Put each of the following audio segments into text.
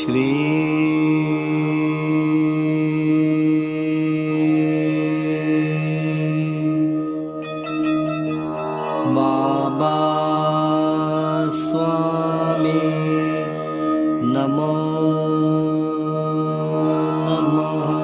श्री बाबा स्वामी नमो नमः।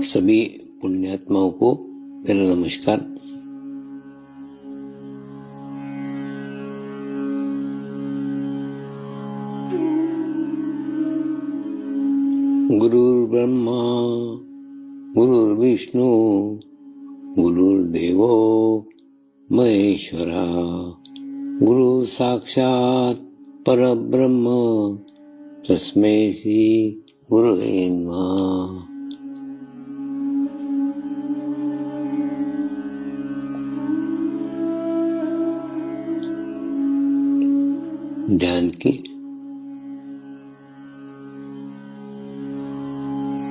सभी पुण्यात्माओं को मेरा नमस्कार। गुरुर्ब्रह्मा गुरुर्विष्णु गुरुर्देवो महेश्वरा गुरु साक्षात् परब्रह्म तस्मै श्री गुरुवे नमः। ध्यान की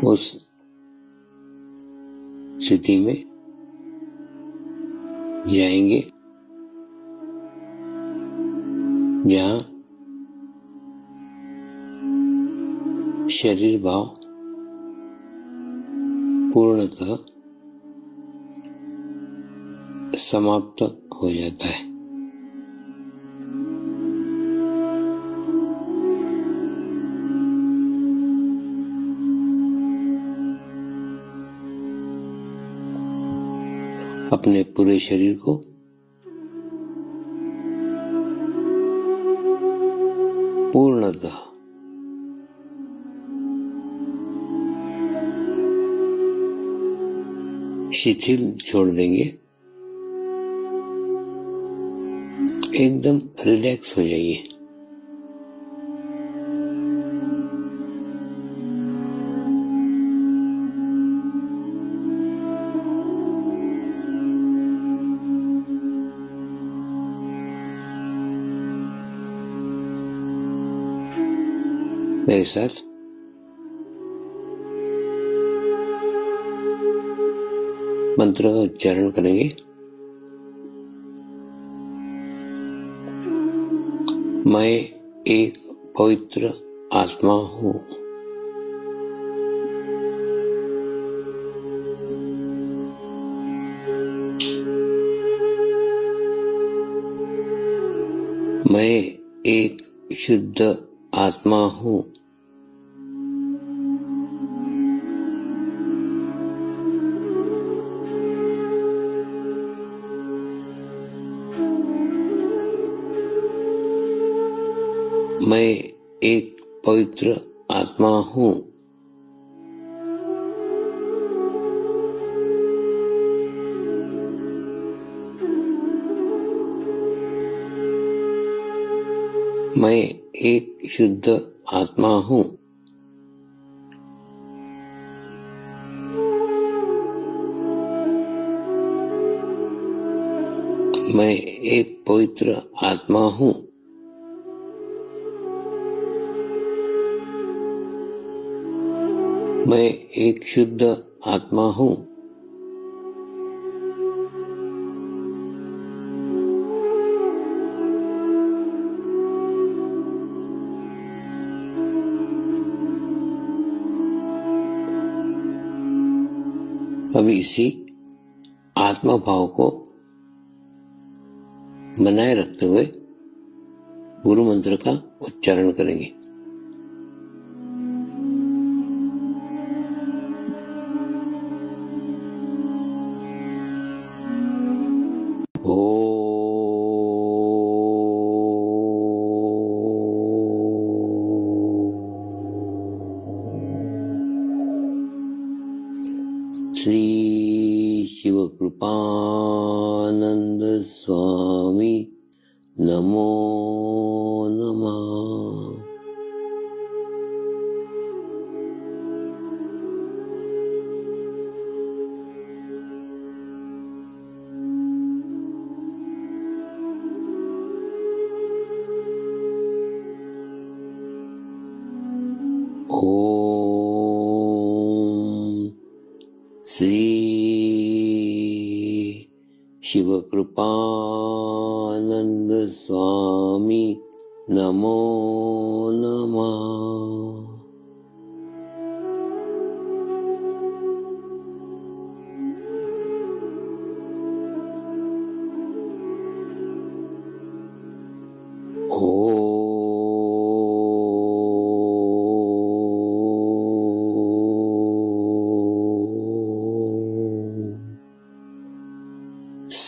उस स्थिति में जाएंगे जहाँ शरीर भाव पूर्णतः समाप्त हो जाता है। अपने पूरे शरीर को पूर्णतः शिथिल छोड़ देंगे, एकदम रिलैक्स हो जाइए। मेरे साथ मंत्र का उच्चारण करेंगे। मैं एक पवित्र आत्मा हूँ। मैं एक शुद्ध आत्मा हूँ। मैं एक पवित्र आत्मा हूँ। मैं एक शुद्ध आत्मा हूँ। मैं एक पवित्र आत्मा हूँ। मैं एक शुद्ध आत्मा हूँ। अब इसी आत्मा भाव को बनाए रखते हुए गुरु मंत्र का उच्चारण करेंगे। श्री शिव कृपानंद स्वामी नमो नमः। ओम श्री शिव कृपानंद स्वामी नमो नमः।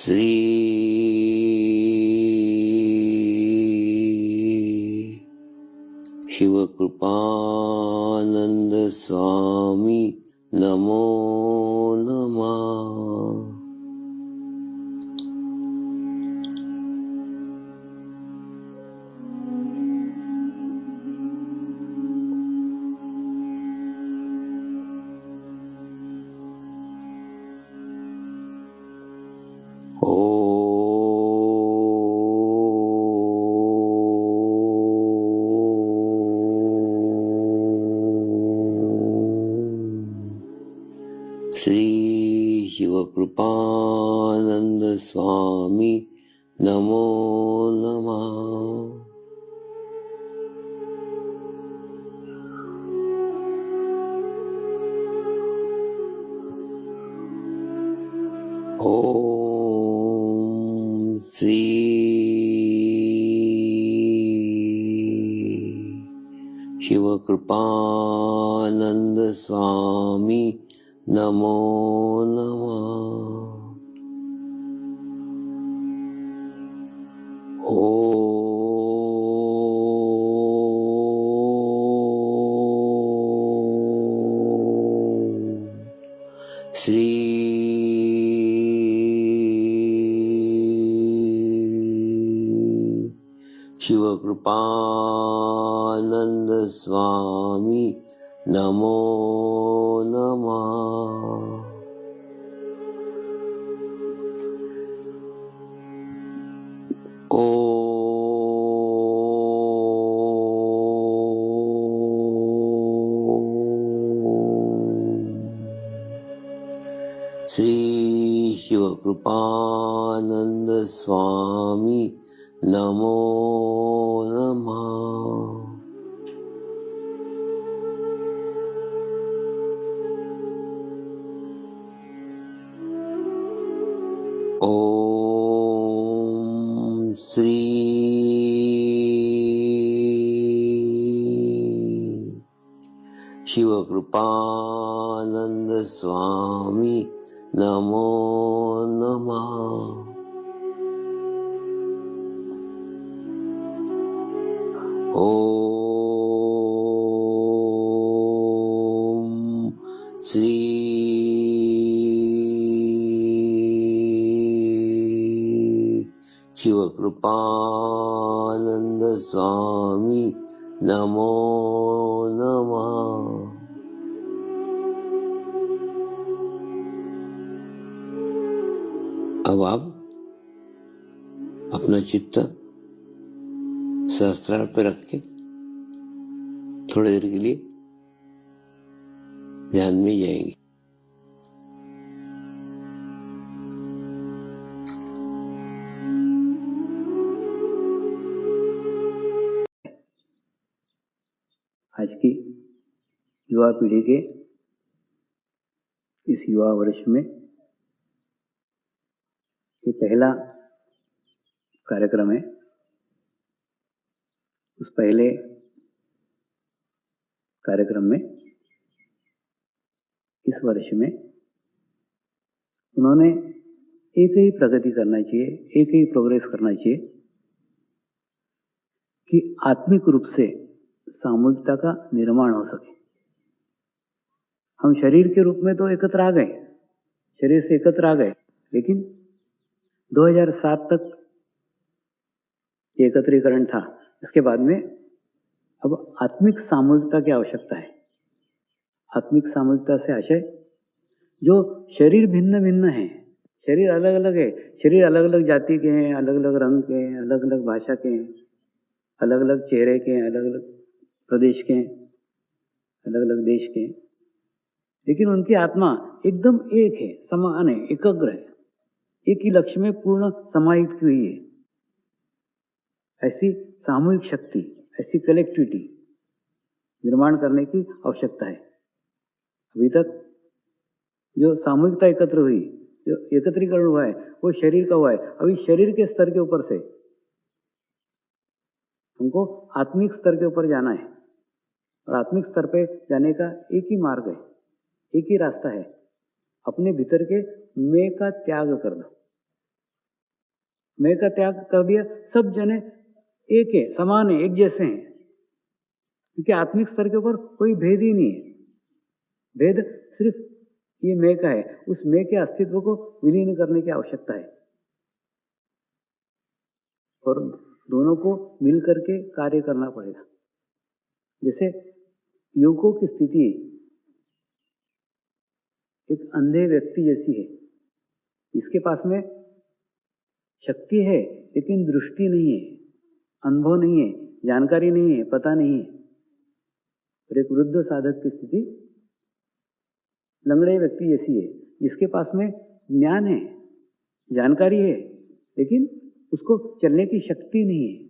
श्री शिव कृपानंद स्वामी नमो नमः। श्री शिव कृपानंद स्वामी नमो नमः। ओम श्री शिव कृपानंद स्वामी नमो नमः। श्री शिव कृपानंद स्वामी नमो नमः। श्री शिव कृपानंद स्वामी नमो नमः। ओम श्री शिव कृपानंद स्वामी नमो नमः। ओम श्री शिव कृपानंद स्वामी नमो नमः। अब आप अपना चित्त सहस्त्रार पे रख के थोड़ी देर के लिए ध्यान में जाएंगे। आज की युवा पीढ़ी के इस युवा वर्ष में ये पहला कार्यक्रम है। उस पहले कार्यक्रम में इस वर्ष में उन्होंने एक ही प्रगति करना चाहिए, एक ही प्रोग्रेस करना चाहिए कि आत्मिक रूप से सामूहिकता का निर्माण हो सके। हम शरीर के रूप में तो एकत्र आ गए, शरीर से एकत्र आ गए, लेकिन 2007 तक एकत्रीकरण था। इसके बाद में अब आत्मिक सामूहिकता की आवश्यकता है। आत्मिक सामूहिकता से आशय जो शरीर भिन्न भिन्न है, शरीर अलग अलग है, शरीर अलग अलग जाति के हैं, अलग अलग रंग के हैं, अलग अलग भाषा के हैं, अलग अलग चेहरे के हैं, अलग अलग प्रदेश के हैं, अलग अलग देश के हैं, लेकिन उनकी आत्मा एकदम एक है, समान है, एकाग्र है, एक ही लक्ष्य में पूर्ण समाहित की हुई है। ऐसी सामूहिक शक्ति, ऐसी कलेक्टिविटी निर्माण करने की आवश्यकता है। अभी तक जो सामूहिकता एकत्र हुई, जो एकत्रीकरण हुआ है, वो शरीर का हुआ है। अभी शरीर के स्तर के ऊपर से हमको आत्मिक स्तर के ऊपर जाना है, और आत्मिक स्तर पे जाने का एक ही मार्ग है, एक ही रास्ता है। अपने भीतर के मैं का त्याग कर दो। मैं का त्याग कर दिया, सब जने एक है, समान है, एक जैसे हैं, क्योंकि आत्मिक स्तर के ऊपर कोई भेद ही नहीं है। भेद सिर्फ ये मैं का है। उस मैं के अस्तित्व को विलीन करने की आवश्यकता है, और दोनों को मिलकर के कार्य करना पड़ेगा। जैसे युवकों की स्थिति एक अंधे व्यक्ति जैसी है। इसके पास में शक्ति है, लेकिन दृष्टि नहीं है, अनुभव नहीं है, जानकारी नहीं है, पता नहीं है। और एक वृद्ध साधक की स्थिति लंगड़े व्यक्ति जैसी है, जिसके पास में ज्ञान है, जानकारी है, लेकिन उसको चलने की शक्ति नहीं है।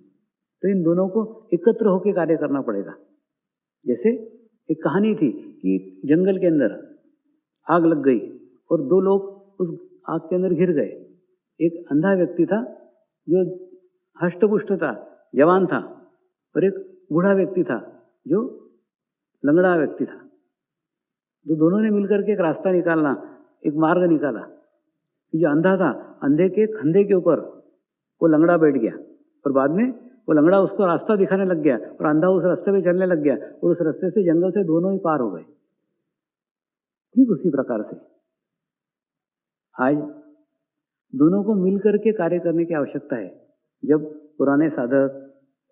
तो इन दोनों को एकत्र होकर कार्य करना पड़ेगा। जैसे एक कहानी थी कि जंगल के अंदर आग लग गई और दो लोग उस आग के अंदर घिर गए। एक अंधा व्यक्ति था जो हष्टपुष्ट था, जवान था, और एक बूढ़ा व्यक्ति था जो लंगड़ा व्यक्ति था। तो दोनों ने मिलकर के एक रास्ता निकालना, एक मार्ग निकाला। जो अंधा था, अंधे के कंधे के ऊपर वो लंगड़ा बैठ गया, और बाद में वो लंगड़ा उसको रास्ता दिखाने लग गया, और अंधा उस रास्ते पे चलने लग गया, और उस रास्ते से जंगल से दोनों ही पार हो गए। ठीक उसी प्रकार से आज दोनों को मिलकर के कार्य करने की आवश्यकता है। जब पुराने साधक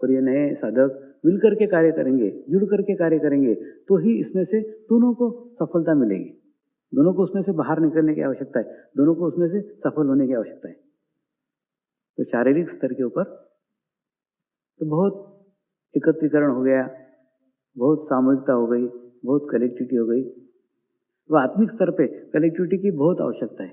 और ये नए साधक मिलकर के कार्य करेंगे, जुड़ करके कार्य करेंगे, तो ही इसमें से दोनों को सफलता मिलेगी। दोनों को उसमें से बाहर निकलने की आवश्यकता है, दोनों को उसमें से सफल होने की आवश्यकता है। तो शारीरिक स्तर के ऊपर तो बहुत एकत्रीकरण हो गया, बहुत सामूहिकता हो गई, बहुत कलेक्टिविटी हो गई। वह आत्मिक स्तर पे कलेक्टिविटी की बहुत आवश्यकता है,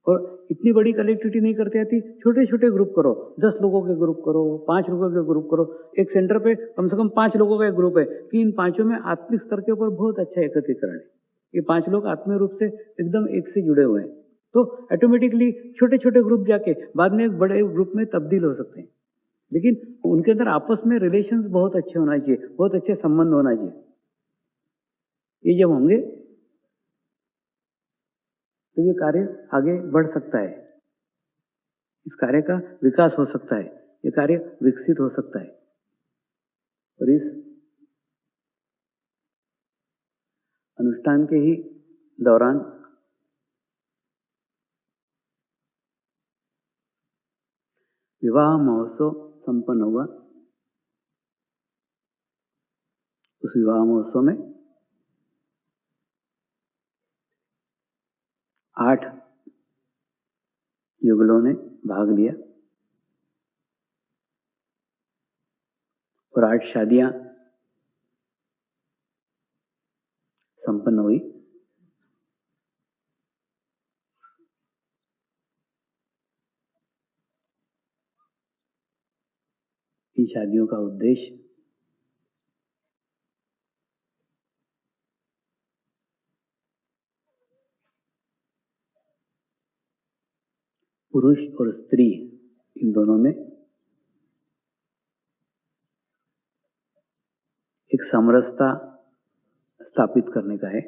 और इतनी बड़ी कलेक्टिविटी नहीं करते आती। छोटे छोटे ग्रुप करो, 10 लोगों के ग्रुप करो, 5 लोगों के ग्रुप करो। एक सेंटर पे कम से कम 5 लोगों का एक ग्रुप है कि इन 5 में आत्मिक स्तर के ऊपर बहुत अच्छा एकत्रीकरण है। ये 5 लोग आत्मिक रूप से एकदम एक से जुड़े हुए हैं, तो ऑटोमेटिकली छोटे छोटे ग्रुप जाके बाद में एक बड़े ग्रुप में तब्दील हो सकते हैं। लेकिन उनके अंदर आपस में रिलेशंस बहुत अच्छे होना चाहिए, बहुत अच्छे संबंध होना चाहिए। ये जब होंगे तो ये कार्य आगे बढ़ सकता है, इस कार्य का विकास हो सकता है, ये कार्य विकसित हो सकता है। और इस अनुष्ठान के ही दौरान विवाह महोत्सव संपन्न हुआ। उस विवाह महोत्सव में 8 युगलों ने भाग लिया, और 8 शादियां संपन्न हुई। इन शादियों का उद्देश्य पुरुष और स्त्री इन दोनों में एक समरसता स्थापित करने का है।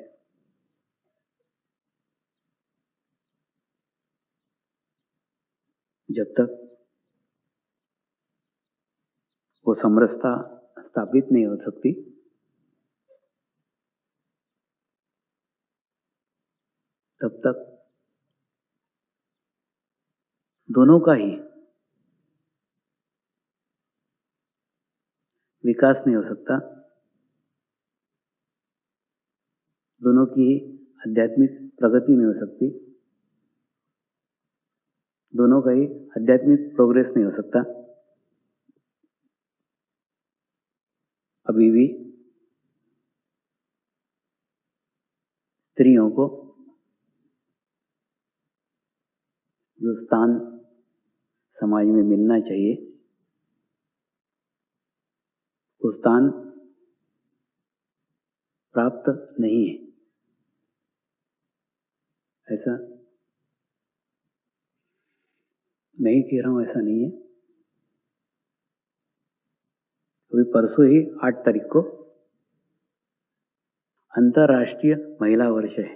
जब तक वो समरसता स्थापित नहीं हो सकती, तब तक दोनों का ही विकास नहीं हो सकता, दोनों की आध्यात्मिक प्रगति नहीं हो सकती, दोनों का ही आध्यात्मिक प्रोग्रेस नहीं हो सकता। अभी भी स्त्रियों को जो स्थान समाज में मिलना चाहिए, वो स्थान प्राप्त नहीं है। ऐसा मैं ही कह रहा हूं, ऐसा नहीं है। अभी परसों ही 8 तारीख को अंतर्राष्ट्रीय महिला वर्ष है।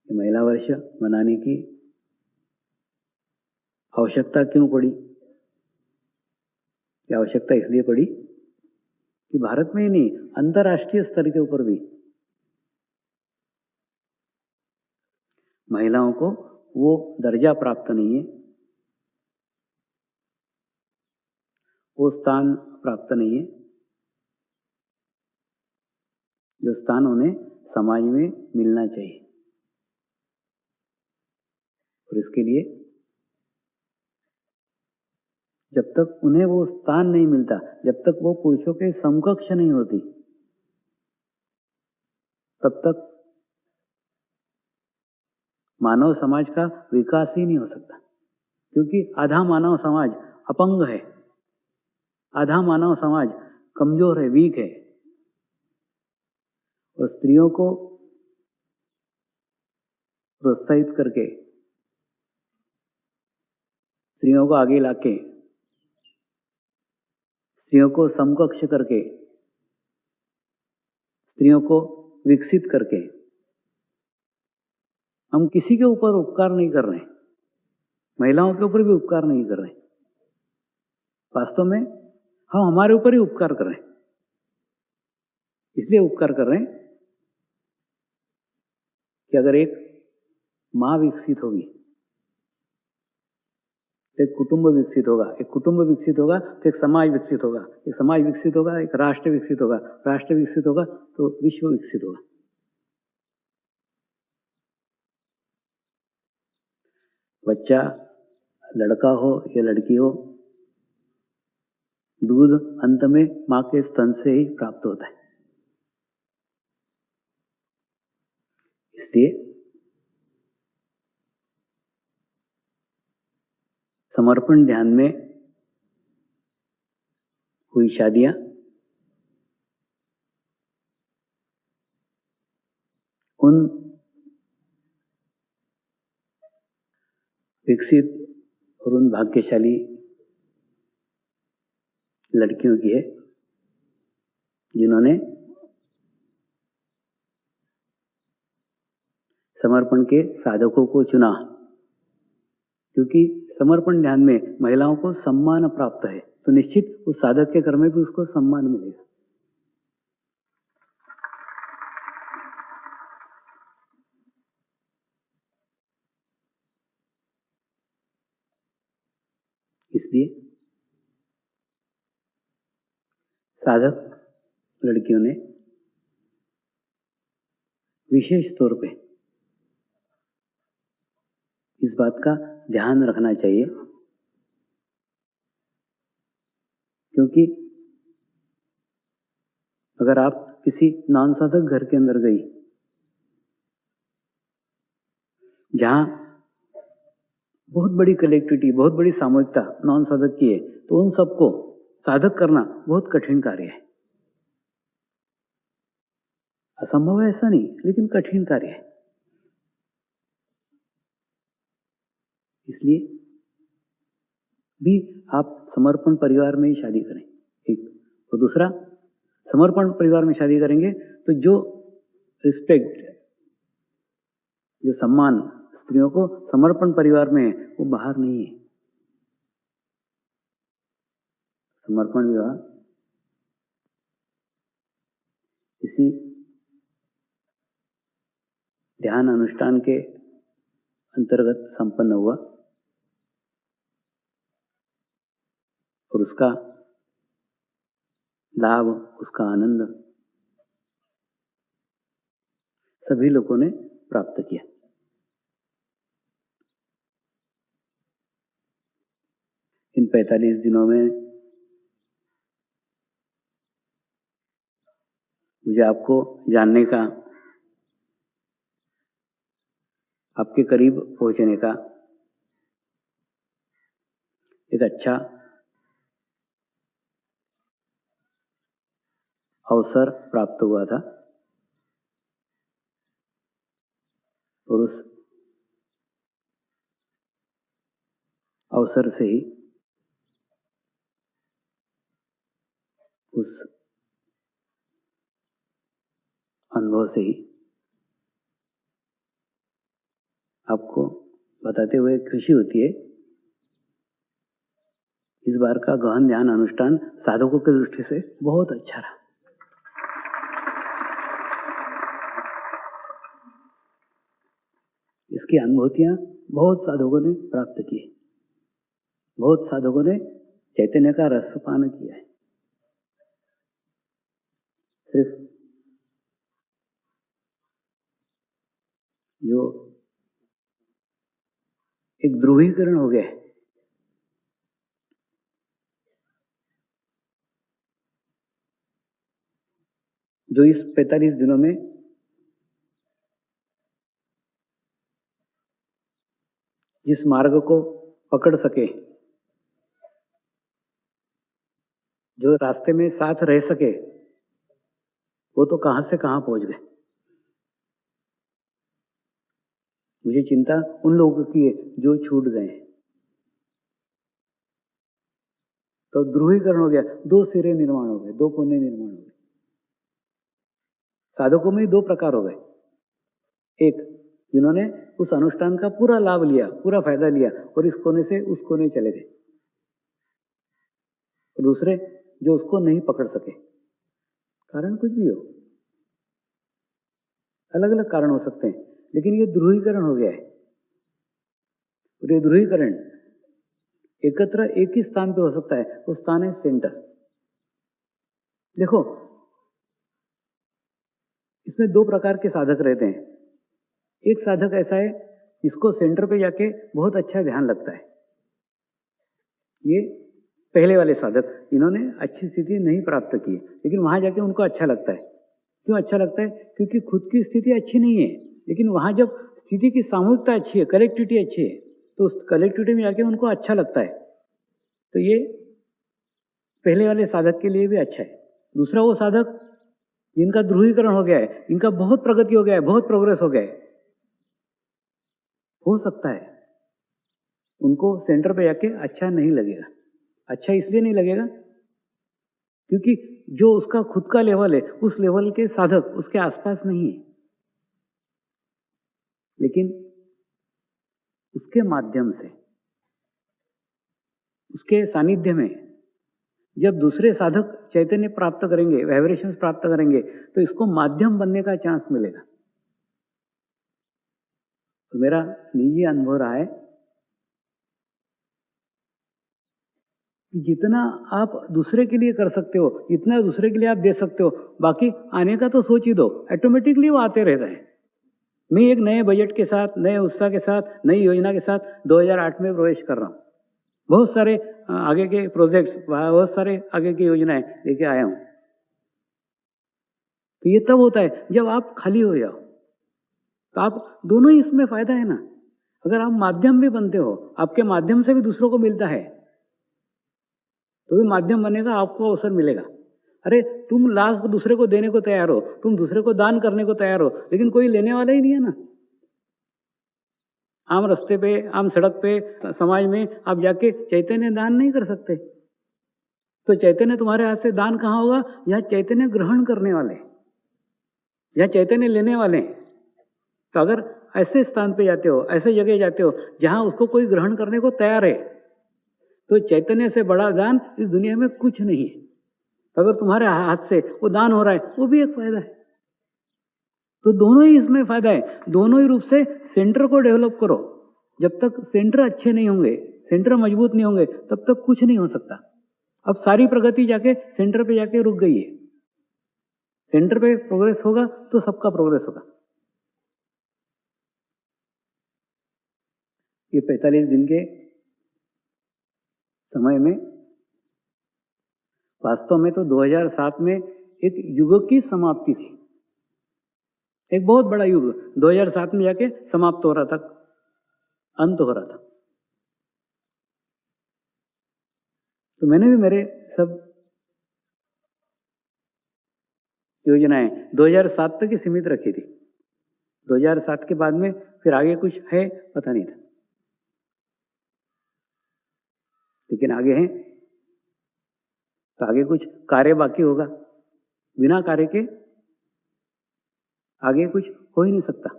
महिला वर्ष मनाने की आवश्यकता क्यों पड़ी? ये आवश्यकता इसलिए पड़ी कि भारत में ही नहीं, अंतर्राष्ट्रीय स्तर के ऊपर भी महिलाओं को वो दर्जा प्राप्त नहीं है, वो स्थान प्राप्त नहीं है जो स्थान उन्हें समाज में मिलना चाहिए। और इसके लिए जब तक उन्हें वो स्थान नहीं मिलता, जब तक वो पुरुषों के समकक्ष नहीं होती, तब तक मानव समाज का विकास ही नहीं हो सकता। क्योंकि आधा मानव समाज अपंग है, आधा मानव समाज कमजोर है, वीक है। और स्त्रियों को प्रोत्साहित करके, स्त्रियों को आगे लाके, स्त्रियों को समकक्ष करके, स्त्रियों को विकसित करके हम किसी के ऊपर उपकार नहीं कर रहे हैं, महिलाओं के ऊपर भी उपकार नहीं कर रहे हैं। वास्तव में हम हमारे ऊपर ही उपकार कर रहे हैं। इसलिए उपकार कर रहे हैं कि अगर एक मां विकसित होगी तो एक कुटुंब विकसित होगा, एक कुटुंब विकसित होगा तो एक समाज विकसित होगा, एक समाज विकसित होगा एक राष्ट्र विकसित होगा, राष्ट्र विकसित होगा तो विश्व विकसित होगा। बच्चा लड़का हो या लड़की हो, दूध अंत में मां के स्तन से ही प्राप्त होता है। इसलिए समर्पण ध्यान में हुई शादियां उन विकसित और उन भाग्यशाली लड़कियों की है जिन्होंने समर्पण के साधकों को चुना। क्योंकि समर्पण ध्यान में महिलाओं को सम्मान प्राप्त है, तो निश्चित उस साधक के घर में भी उसको सम्मान मिलेगा। इसलिए साधक लड़कियों ने विशेष तौर पे इस बात का ध्यान रखना चाहिए, क्योंकि अगर आप किसी नॉन साधक घर के अंदर गई जहां बहुत बड़ी कलेक्टिविटी, बहुत बड़ी सामूहिकता नॉन साधक की है, तो उन सबको साधक करना बहुत कठिन कार्य है। असंभव है ऐसा नहीं, लेकिन कठिन कार्य है। इसलिए भी आप समर्पण परिवार में ही शादी करें, एक। और दूसरा, समर्पण परिवार में शादी करेंगे तो जो रिस्पेक्ट, जो सम्मान स्त्रियों को समर्पण परिवार में है वो बाहर नहीं है। समर्पण विवाह इसी ध्यान अनुष्ठान के अंतर्गत संपन्न हुआ और उसका लाभ, उसका आनंद सभी लोगों ने प्राप्त किया। इन 45 दिनों में मुझे आपको जानने का, आपके करीब पहुंचने का एक अच्छा अवसर प्राप्त हुआ था और उस अवसर से ही, उस अनुभव से ही आपको बताते हुए खुशी होती है। इस बार का गहन ध्यान अनुष्ठान साधकों की दृष्टि से बहुत अच्छा रहा। इसकी अनुभूतियां बहुत साधकों ने प्राप्त की है, बहुत साधकों ने चैतन्य का रसपान किया है। सिर्फ जो एक ध्रुवीकरण हो गया है, जो इस 45 दिनों में जिस मार्ग को पकड़ सके, जो रास्ते में साथ रह सके, वो तो कहां से कहां पहुंच गए। मुझे चिंता उन लोगों की है जो छूट गए हैं। तो ध्रुवीकरण हो गया, 2 सिरे निर्माण हो गए, 2 कोने निर्माण हो गए। साधकों में 2 प्रकार हो गए, एक जिन्होंने उस अनुष्ठान का पूरा लाभ लिया, पूरा फायदा लिया और इस कोने से उस कोने चले गए, दूसरे जो उसको नहीं पकड़ सके, कारण कुछ भी हो, अलग अलग कारण हो सकते हैं, लेकिन ये ध्रुवीकरण हो गया है। और ये ध्रुवीकरण एकत्र एक ही स्थान पे हो सकता है, वो स्थान है सेंटर। देखो, इसमें 2 प्रकार के साधक रहते हैं। एक साधक ऐसा है जिसको सेंटर पे जाके बहुत अच्छा ध्यान लगता है। ये पहले वाले साधक, इन्होंने अच्छी स्थिति नहीं प्राप्त की, लेकिन वहां जाके उनको अच्छा लगता है। क्यों अच्छा लगता है? क्योंकि खुद की स्थिति अच्छी नहीं है, लेकिन वहां जब स्थिति की सामूहिकता अच्छी है, कलेक्टिविटी अच्छी है, तो उस कलेक्टिविटी में जाके उनको अच्छा लगता है। तो ये पहले वाले साधक के लिए भी अच्छा है। दूसरा वो साधक जिनका ध्रुवीकरण हो गया है, इनका बहुत प्रगति हो गया है, बहुत प्रोग्रेस हो गया है, हो सकता है उनको सेंटर पे जाके अच्छा नहीं लगेगा। अच्छा इसलिए नहीं लगेगा क्योंकि जो उसका खुद का लेवल है, उस लेवल के साधक उसके आसपास नहीं है। लेकिन उसके माध्यम से, उसके सानिध्य में जब दूसरे साधक चैतन्य प्राप्त करेंगे, वाइब्रेशंस प्राप्त करेंगे, तो इसको माध्यम बनने का चांस मिलेगा। तो मेरा निजी अनुभव रहा है कि जितना आप दूसरे के लिए कर सकते हो, जितना दूसरे के लिए आप दे सकते हो, बाकी आने का तो सोच ही दो, ऑटोमेटिकली वो आते रहता है। मैं एक नए बजट के साथ, नए उत्साह के साथ, नई योजना के साथ 2008 में प्रवेश कर रहा हूं। बहुत सारे आगे के प्रोजेक्ट्स, बहुत सारे आगे की योजनाएं लेके आया हूं। तो ये तब होता है जब आप खाली हो जाओ, तो आप दोनों ही इसमें फायदा है ना। अगर आप माध्यम भी बनते हो, आपके माध्यम से भी दूसरों को मिलता है, तो भी माध्यम बनेगा, आपको अवसर मिलेगा। अरे तुम लाख दूसरे को देने को तैयार हो, तुम दूसरे को दान करने को तैयार हो, लेकिन कोई लेने वाला ही नहीं है ना। आम रास्ते पे, आम सड़क पे, समाज में आप जाके चैतन्य दान नहीं कर सकते। तो चैतन्य तुम्हारे हाथ से दान कहाँ होगा? यहाँ चैतन्य ग्रहण करने वाले, यहाँ चैतन्य लेने वाले। तो अगर ऐसे स्थान पे जाते हो, ऐसे जगह जाते हो जहां उसको कोई ग्रहण करने को तैयार है, तो चैतन्य से बड़ा दान इस दुनिया में कुछ नहीं है। अगर तुम्हारे हाथ से वो दान हो रहा है, वो भी एक फायदा है। तो दोनों ही इसमें फायदा है। दोनों ही रूप से सेंटर को डेवलप करो। जब तक सेंटर अच्छे नहीं होंगे, सेंटर मजबूत नहीं होंगे, तब तक कुछ नहीं हो सकता। अब सारी प्रगति जाके सेंटर पे जाके रुक गई है। सेंटर पे प्रोग्रेस होगा तो सबका प्रोग्रेस होगा। ये 45 दिन के समय में वास्तव में तो 2007 में एक युग की समाप्ति थी। एक बहुत बड़ा युग 2007 में जाके समाप्त हो रहा था, अंत हो रहा था। तो मैंने भी मेरे सब योजनाएं 2007 तक ही सीमित रखी थी। 2007 के बाद में फिर आगे कुछ है पता नहीं था, लेकिन आगे है तो आगे कुछ कार्य बाकी होगा। बिना कार्य के आगे कुछ हो ही नहीं सकता।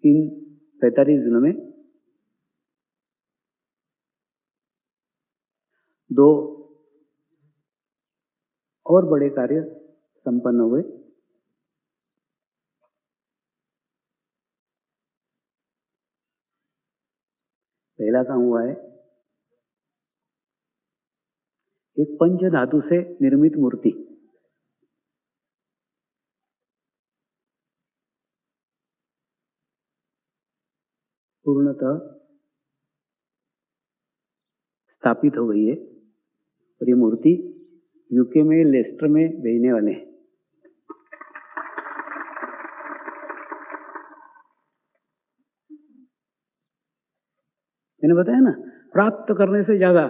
इन 45 दिनों में 2 और बड़े कार्य संपन्न हुए। पहला काम हुआ है, एक पंच धातु से निर्मित मूर्ति पूर्णतः स्थापित हो गई है और ये मूर्ति यूके में लेस्टर में भेजने वाले हैं। मैंने बताया ना, प्राप्त करने से ज्यादा,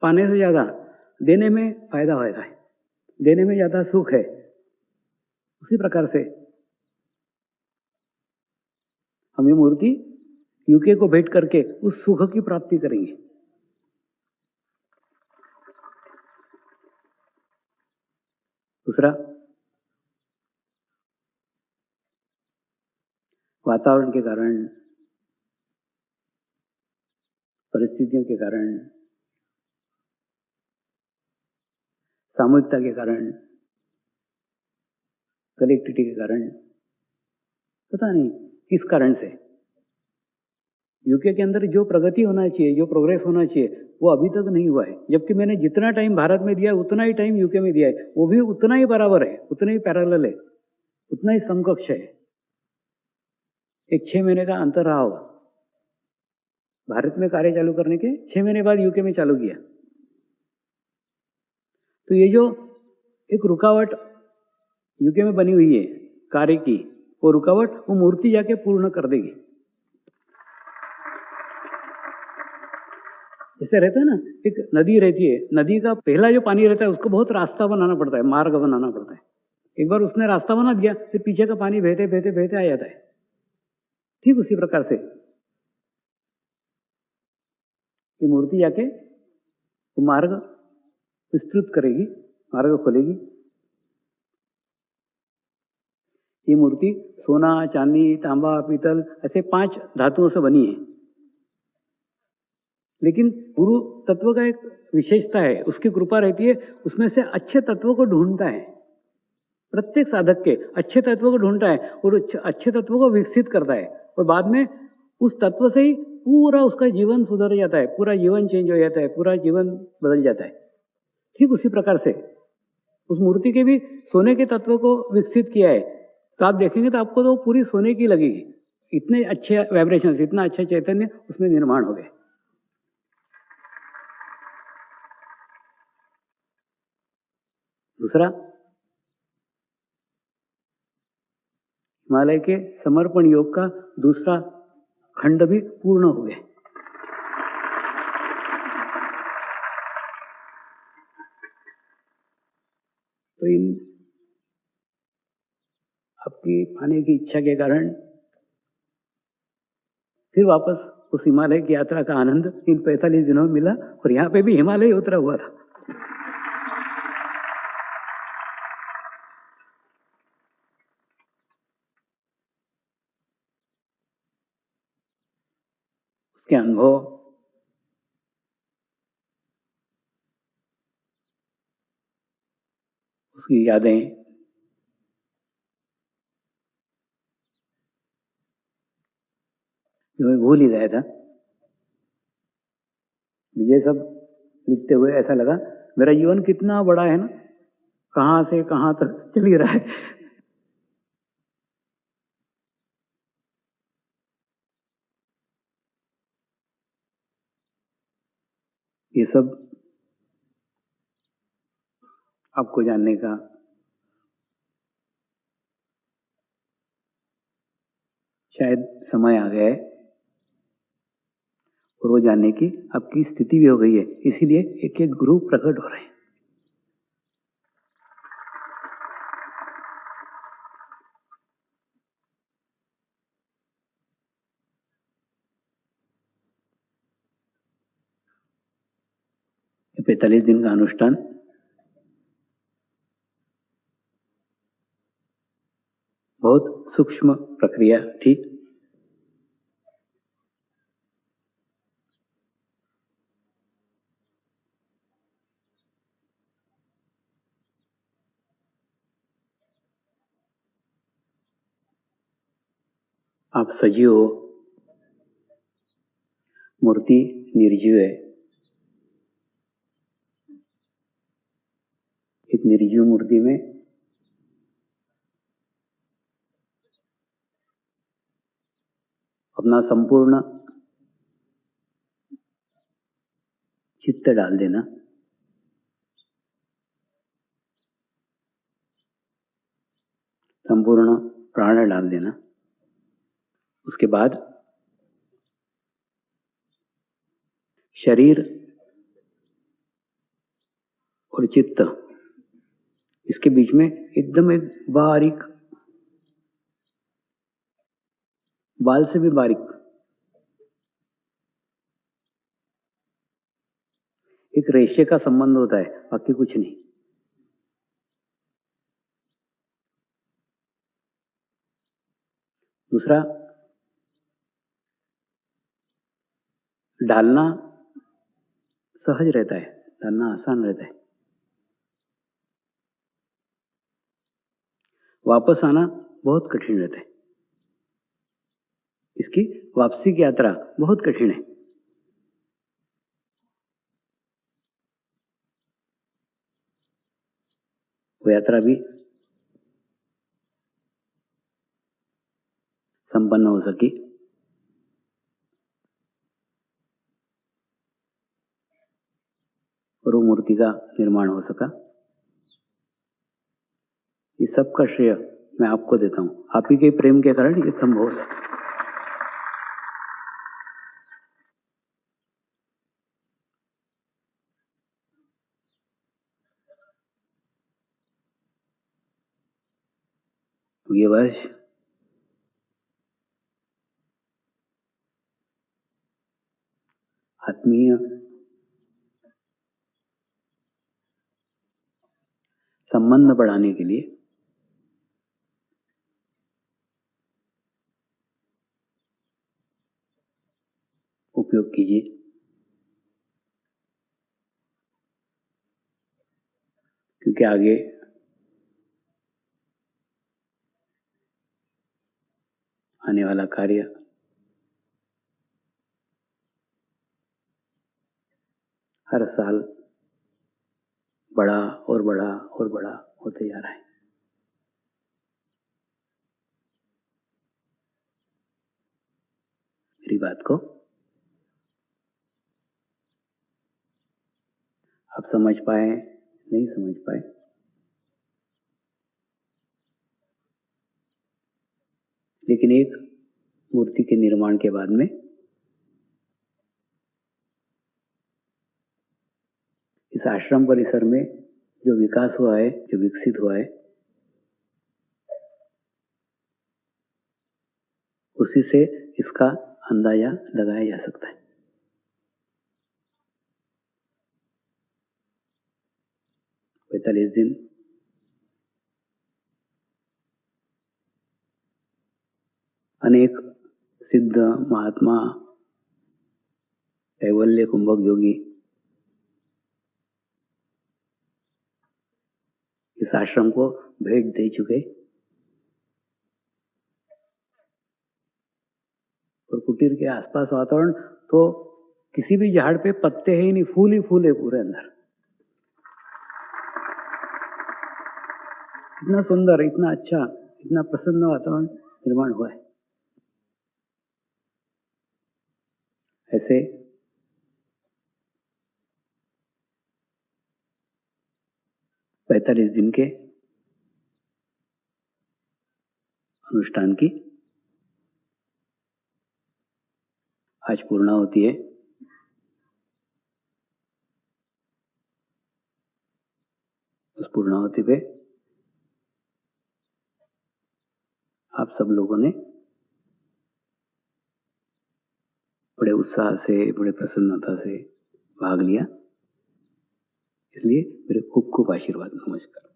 पाने से ज्यादा देने में फायदा होता है, देने में ज्यादा सुख है। उसी प्रकार से हम ये मूर्ति यूके को भेंट करके उस सुख की प्राप्ति करेंगे। दूसरा, वातावरण के कारण, परिस्थितियों के कारण, सामूहिकता के कारण, कलेक्टिविटी के कारण, पता नहीं किस कारण से यूके के अंदर जो प्रगति होना चाहिए, जो प्रोग्रेस होना चाहिए, वो अभी तक नहीं हुआ है। जबकि मैंने जितना टाइम भारत में दिया है उतना ही टाइम यूके में दिया है, वो भी उतना ही बराबर है, उतना ही पैरेलल है, उतना ही समकक्ष है। एक 6 महीने का अंतर रहा होगा। भारत में कार्य चालू करने के 6 महीने बाद यूके में चालू किया। तो ये जो एक रुकावट यूके में बनी हुई है कार्य की, वो रुकावट वो मूर्ति जाके पूर्ण कर देगी। जैसे रहता है ना, एक नदी रहती है, नदी का पहला जो पानी रहता है उसको बहुत रास्ता बनाना पड़ता है, मार्ग बनाना पड़ता है। एक बार उसने रास्ता बना दिया, फिर पीछे का पानी बहते बहते बहते आ जाता है। ठीक उसी प्रकार से ये मूर्ति जाके वो मार्ग विस्तृत करेगी, मार्ग खोलेगी। ये मूर्ति सोना, चांदी, तांबा, पीतल ऐसे 5 धातुओं से बनी है। लेकिन गुरु तत्व का एक विशेषता है, उसकी कृपा रहती है, उसमें से अच्छे तत्वों को ढूंढता है। प्रत्येक साधक के अच्छे तत्वों को ढूंढता है और अच्छे तत्वों को विकसित करता है, और बाद में उस तत्व से ही पूरा उसका जीवन सुधर जाता है, पूरा जीवन चेंज हो जाता है, पूरा जीवन बदल जाता है। ठीक उसी प्रकार से उस मूर्ति के भी सोने के तत्व को विकसित किया है। तो आप देखेंगे तो आपको तो पूरी सोने की लगेगी। इतने अच्छे वाइब्रेशंस, इतना अच्छा चैतन्य उसमें निर्माण हो गए। दूसरा, हिमालय के समर्पण योग का दूसरा खंड भी पूर्ण हो गया। तो इन आपकी पाने की इच्छा के कारण फिर वापस उस हिमालय की यात्रा का आनंद इन 45 दिनों में मिला, और यहाँ पे भी हिमालय ही उतरा हुआ था। उसके अनुभव, उसकी यादें जो मैं भूल ही गया था। मुझे सब लिखते हुए ऐसा लगा मेरा जीवन कितना बड़ा है ना, कहां से कहां तक चल ही रहा है। ये सब आपको जानने का शायद समय आ गया है, और वो जानने की आपकी स्थिति भी हो गई है, इसीलिए एक एक गुरु प्रकट हो रहे हैं। ये 45 दिन का अनुष्ठान बहुत सूक्ष्म प्रक्रिया थी। आप सजीव हो, मूर्ति निर्जीव है। एक निर्जीव मूर्ति में अपना संपूर्ण चित्त डाल देना, संपूर्ण प्राण डाल देना, उसके बाद शरीर और चित्त, इसके बीच में एकदम एक बारीक, बाल से भी बारीक एक रेशे का संबंध होता है, बाकी कुछ नहीं। दूसरा, डालना सहज रहता है, डालना आसान रहता है, वापस आना बहुत कठिन रहता है। इसकी वापसी की यात्रा बहुत कठिन है। वो यात्रा भी संपन्न हो सकी, और वो मूर्ति का निर्माण हो सका। इस सब का श्रेय मैं आपको देता हूं। आप ही के प्रेम के कारण ये संभव है। ये वर्ष आत्मीय संबंध बढ़ाने के लिए उपयोग कीजिए। क्योंकि आगे आने वाला कार्य हर साल बड़ा और बड़ा और बड़ा होते जा रहा है। मेरी बात को आप समझ पाए, नहीं समझ पाए, लेकिन एक मूर्ति के निर्माण के बाद में इस आश्रम परिसर में जो विकास हुआ है, जो विकसित हुआ है, उसी से इसका अंदाजा लगाया जा सकता है। 45 दिन अनेक सिद्ध महात्मा, कैवल्य कुंभक योगी इस आश्रम को भेंट दे चुके और कुटीर के आसपास वातावरण तो किसी भी झाड़ पे पत्ते है ही नहीं, फूल ही फूल है पूरे अंदर। इतना सुंदर, इतना अच्छा, इतना प्रसन्न वातावरण निर्माण हुआ है। ऐसे पैंतालीस दिन के अनुष्ठान की आज पूर्णा होती है। उस पूर्णाहुति पे आप सब लोगों ने बड़े उत्साह से, बड़े प्रसन्नता से भाग लिया, इसलिए मेरे खूब खूब आशीर्वाद। नमस्कार।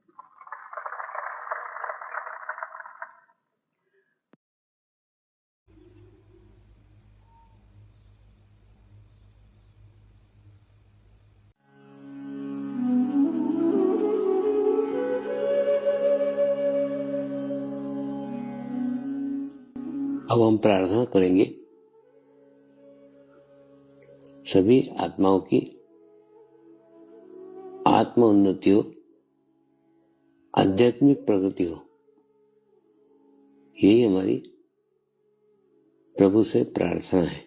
अब हम प्रार्थना करेंगे सभी आत्माओं की आत्म उन्नति हो, आध्यात्मिक प्रगति हो, यही हमारी प्रभु से प्रार्थना है।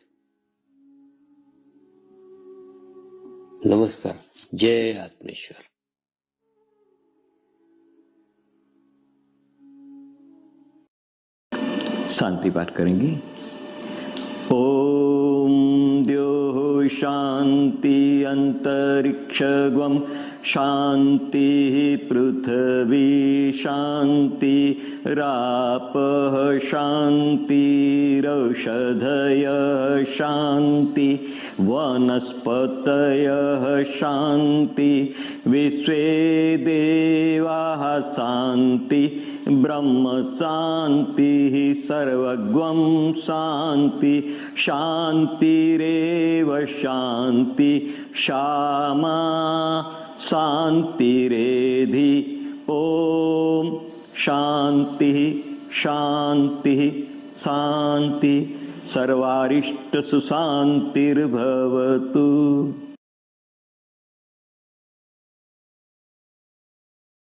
नमस्कार। जय आत्मेश्वर। शांति पाठ करेंगे। ओम द्योः शांति अंतरिक्षगम शांति पृथ्वी शांति रापः शांतिरौषधयः शांति वनस्पतयः शांति विश्वे देवाः शांति ब्रह्म शांति सर्वगं शांति शांतिरेव शांति क्षमा शांतिरेधि। ओम शांति शांति शांति सर्वारिष्ट सुशांतिर्भवतु।